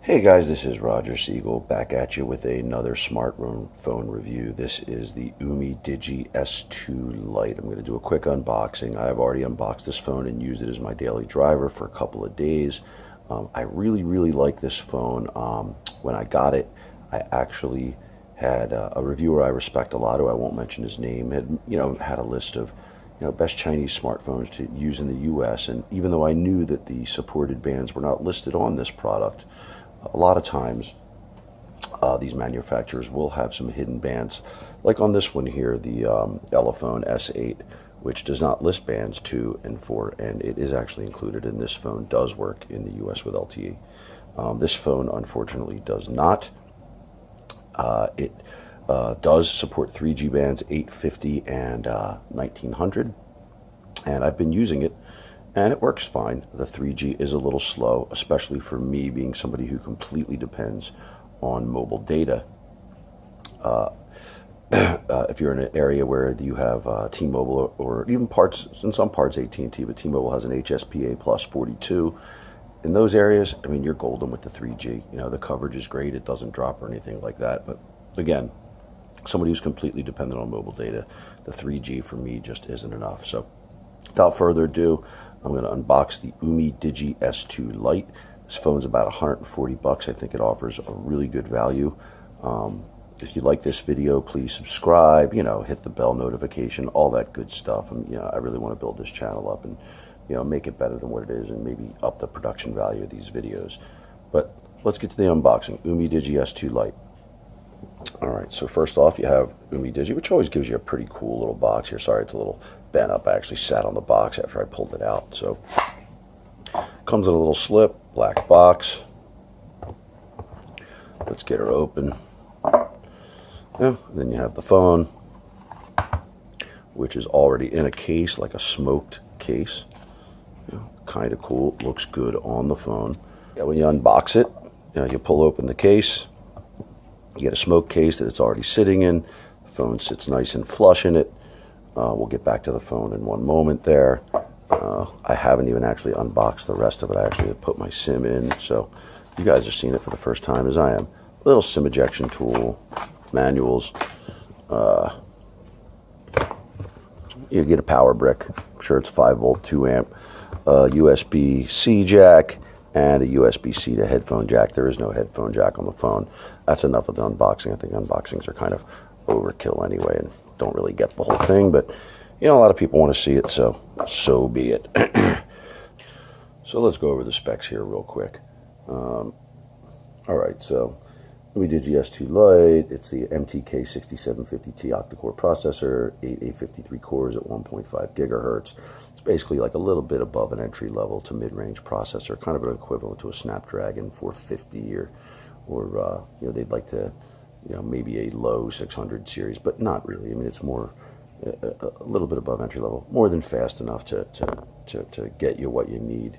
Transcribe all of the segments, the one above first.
Hey guys, this is Roger Siegel back at you with another smartphone review. This is the UmiDigi S2 Lite. I'm going to do a quick unboxing. I've already unboxed this phone and used it as my daily driver for a couple of days. I really like this phone. When I got it, I actually had a reviewer I respect a lot, who I won't mention his name, had a list of best Chinese smartphones to use in the US. And even though I knew that the supported bands were not listed on this product, a lot of times these manufacturers will have some hidden bands, like on this one here, the Elephone S8, which does not list bands 2 and 4, and it is actually included in this phone. Does work in the US with LTE. This phone unfortunately does not. It does support 3G bands 850 and 1900, and I've been using it and it works fine. The 3G is a little slow, especially for me being somebody who completely depends on mobile data. If you're in an area where you have T-Mobile or even parts, in some parts AT&T, but T-Mobile has an HSPA plus 42. In those areas, I mean, you're golden with the 3G. The coverage is great. It doesn't drop or anything like that. But again, somebody who's completely dependent on mobile data, the 3G for me just isn't enough. So without further ado, I'm going to unbox the UmiDigi S2 Lite. This phone's about 140 bucks. I think it offers a really good value. If you like this video, please subscribe, hit the bell notification, all that good stuff. And, I really want to build this channel up and, make it better than what it is and maybe up the production value of these videos. But let's get to the unboxing. UmiDigi S2 Lite. All right, so first off, you have UmiDigi, which always gives you a pretty cool little box here. Sorry, it's a little bent up. I actually sat on the box after I pulled it out. So comes in a little slip, black box. Let's get her open. Yeah, then you have the phone, which is already in a case, like a smoked case. Kind of cool. Looks good on the phone. Yeah, when you unbox it, you pull open the case. You get a smoke case that it's already sitting in. The phone sits nice and flush in it. We'll get back to the phone in one moment there. I haven't even actually unboxed the rest of it. I actually put my SIM in, so you guys are seeing it for the first time as I am. Little SIM ejection tool, manuals. You get a power brick. I'm sure it's 5-volt, 2-amp, USB-C jack, and a USB-C to headphone jack. There is no headphone jack on the phone. That's enough of the unboxing. I think unboxings are kind of overkill anyway and don't really get the whole thing, but a lot of people want to see it, so be it. So let's go over the specs here real quick. All right, so UmiDigi S2 Lite. It's the MTK 6750T octa-core processor, 853 cores at 1.5 gigahertz. It's basically like a little bit above an entry-level to mid-range processor, kind of an equivalent to a Snapdragon 450 or they'd like to, maybe a low 600 series, but not really. I mean, it's more a little bit above entry level, more than fast enough to get you what you need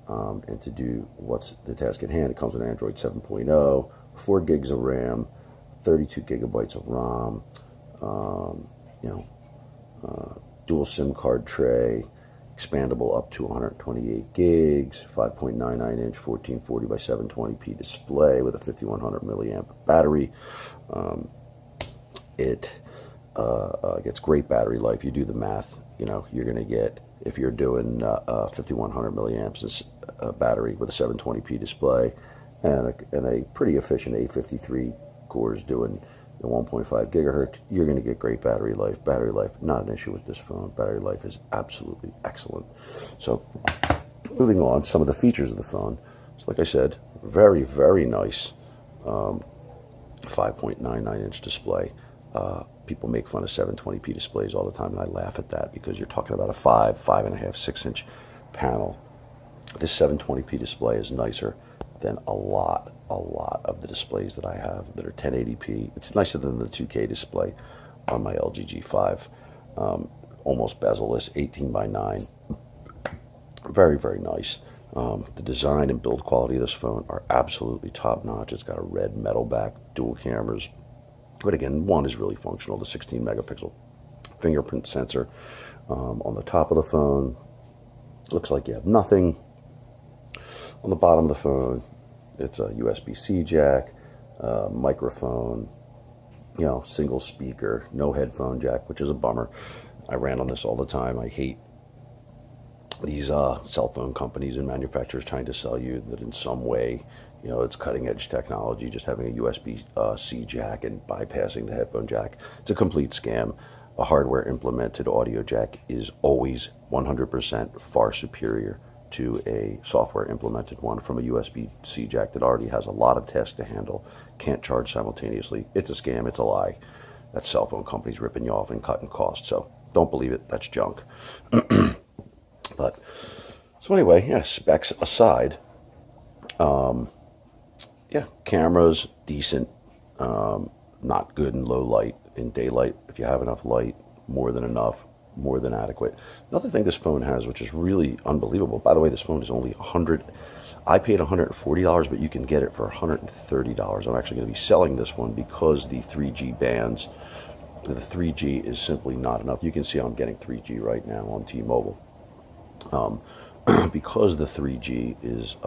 and to do what's the task at hand. It comes with Android 7.0, 4 gigs of RAM, 32 gigabytes of ROM, dual SIM card tray, expandable up to 128 gigs, 5.99 inch 1440 by 720p display with a 5100 milliamp battery. It gets great battery life. You do the math, you're going to get, if you're doing 5100 milliamps battery with a 720p display and a pretty efficient 853 cores doing 1.5 gigahertz, you're going to get great battery life. Battery life, not an issue with this phone. Battery life is absolutely excellent. So moving on, some of the features of the phone. So like I said, very nice 5.99 inch display. People make fun of 720p displays all the time, and I laugh at that because you're talking about a 5.5, 6 inch panel. This 720p display is nicer than a lot of the displays that I have that are 1080p. It's nicer than the 2K display on my LG G5. Almost bezel-less, 18 by 9. Very nice. The design and build quality of this phone are absolutely top notch. It's got a red metal back, dual cameras. But again, one is really functional, the 16 megapixel fingerprint sensor on the top of the phone. Looks like you have nothing. On the bottom of the phone, It's a USB-C jack, microphone, single speaker, no headphone jack, which is a bummer. I ran on this all the time. I hate these cell phone companies and manufacturers trying to sell you that in some way, it's cutting edge technology, just having a USB-C jack and bypassing the headphone jack. It's a complete scam. A hardware implemented audio jack is always 100% far superior to a software implemented one from a USB-C jack that already has a lot of tasks to handle, can't charge simultaneously. It's a scam, it's a lie. That cell phone company's ripping you off and cutting costs, so don't believe it, that's junk. But, so anyway, yeah, specs aside, yeah, cameras, decent, not good in low light. In daylight, if you have enough light, more than enough, more than adequate. Another thing this phone has, which is really unbelievable, by the way, this phone is only I paid $140, but you can get it for $130. I'm actually going to be selling this one because the 3G bands, the 3G is simply not enough. You can see I'm getting 3G right now on T-Mobile. Because the 3G is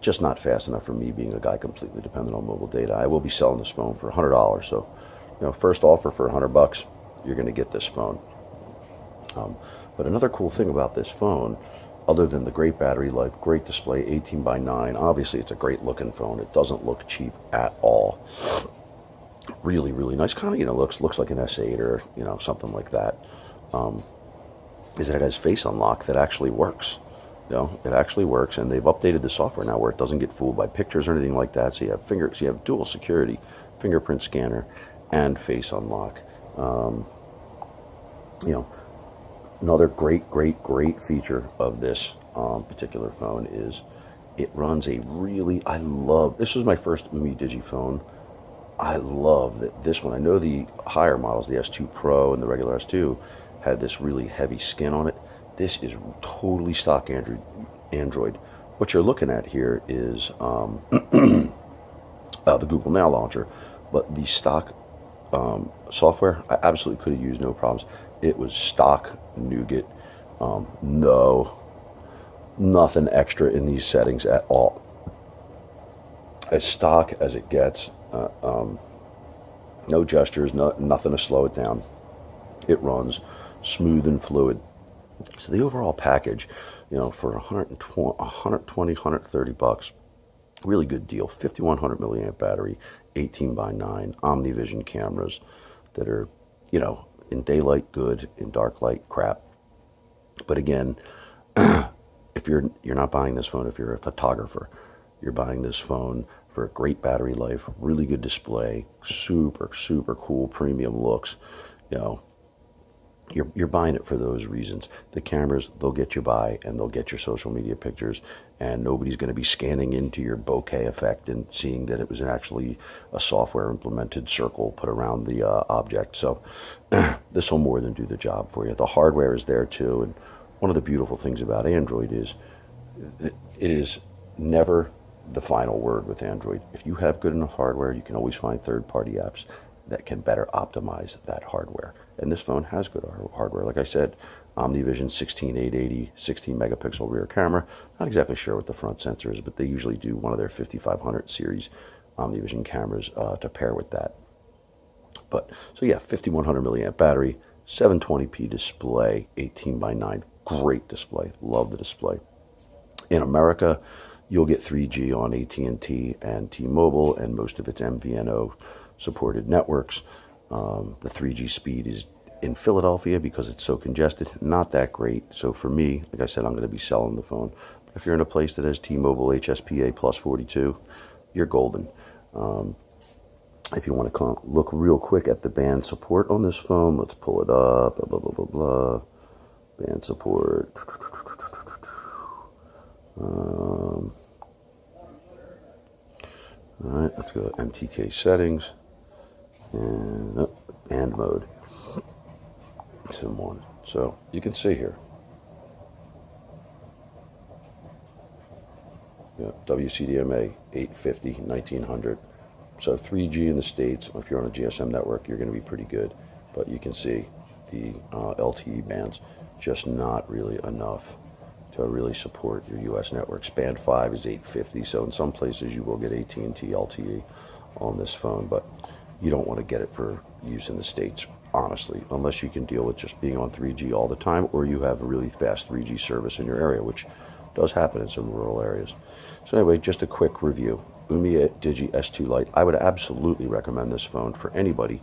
just not fast enough for me, being a guy completely dependent on mobile data. I will be selling this phone for $100. So, first offer for $100, you're going to get this phone. But another cool thing about this phone, other than the great battery life, great display, 18:9, obviously it's a great looking phone. It doesn't look cheap at all. Really, really nice. Kind of, looks like an S8 or, something like that. Is that it has face unlock that actually works. It actually works, and they've updated the software now where it doesn't get fooled by pictures or anything like that. So you have dual security, fingerprint scanner, and face unlock. Another great feature of this particular phone is it runs this was my first UmiDigi phone. I love that this one. I know the higher models, the S2 Pro and the regular S2, had this really heavy skin on it. This is totally stock Android. What you're looking at here is the Google Now Launcher, but the stock software, I absolutely could have used, no problems. It was stock Nougat. Nothing extra in these settings at all. As stock as it gets. No gestures, nothing to slow it down. It runs smooth and fluid. So the overall package, for $130, really good deal. 5100 milliamp battery, 18:9, Omnivision cameras that are, in daylight good, in dark light crap. But again, if you're not buying this phone, if you're a photographer, you're buying this phone for a great battery life, really good display, super cool premium looks. You're buying it for those reasons. The cameras, they'll get you by, and they'll get your social media pictures, and nobody's going to be scanning into your bokeh effect and seeing that it was actually a software implemented circle put around the object. So this will more than do the job for you. The hardware is there too, and one of the beautiful things about Android is it is never the final word with Android. If you have good enough hardware, you can always find third-party apps that can better optimize that hardware. And this phone has good hardware. Like I said, Omnivision 16880, 16 megapixel rear camera. Not exactly sure what the front sensor is, but they usually do one of their 5500 series Omnivision cameras to pair with that. But, so yeah, 5100 milliamp battery, 720p display, 18:9, great display. Love the display. In America, you'll get 3G on AT&T and T-Mobile, and most of its MVNO supported networks. The 3G speed is in Philadelphia, because it's so congested, not that great. So for me, like I said, I'm going to be selling the phone. But if you're in a place that has T-Mobile HSPA plus 42, you're golden. If you want to look real quick at the band support on this phone, let's pull it up. Blah, blah, blah, blah. Band support. All right, let's go to MTK settings and band mode. Sim 1. So you can see here. Yeah, WCDMA 850, 1900. So 3G in the States, if you're on a GSM network, you're going to be pretty good. But you can see the LTE bands just not really enough to really support your U.S. networks. Band 5 is $850, so in some places you will get AT&T LTE on this phone, but you don't want to get it for use in the States, honestly, unless you can deal with just being on 3G all the time, or you have a really fast 3G service in your area, which does happen in some rural areas. So anyway, just a quick review. UmiDigi S2 Lite. I would absolutely recommend this phone for anybody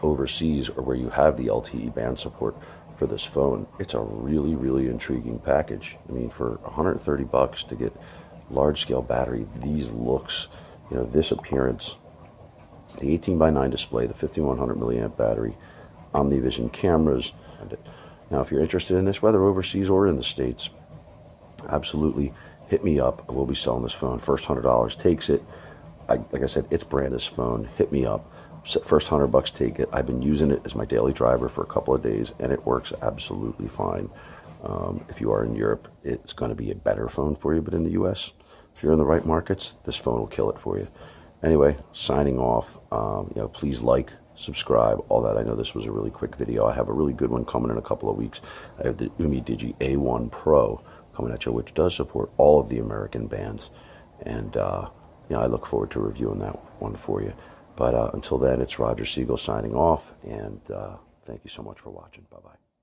overseas or where you have the LTE band support for this phone. It's a really, really intriguing package. I mean, for $130 to get large scale battery, these looks, you know, this appearance, the 18:9 display, the 5100 milliamp battery, Omnivision cameras. Now, if you're interested in this, whether overseas or in the States, absolutely hit me up. I will be selling this phone. First $100 takes it. Like I said, it's brand this phone. Hit me up. First $100 take it. I've been using it as my daily driver for a couple of days, and it works absolutely fine. If you are in Europe, it's going to be a better phone for you, but in the US, if you're in the right markets, this phone will kill it for you. Anyway, signing off. Please like, subscribe, all that. I know this was a really quick video. I have a really good one coming in a couple of weeks. I have the UmiDigi A1 Pro coming at you, which does support all of the American bands, and I look forward to reviewing that one for you. But until then, it's Roger Siegel signing off, and thank you so much for watching. Bye-bye.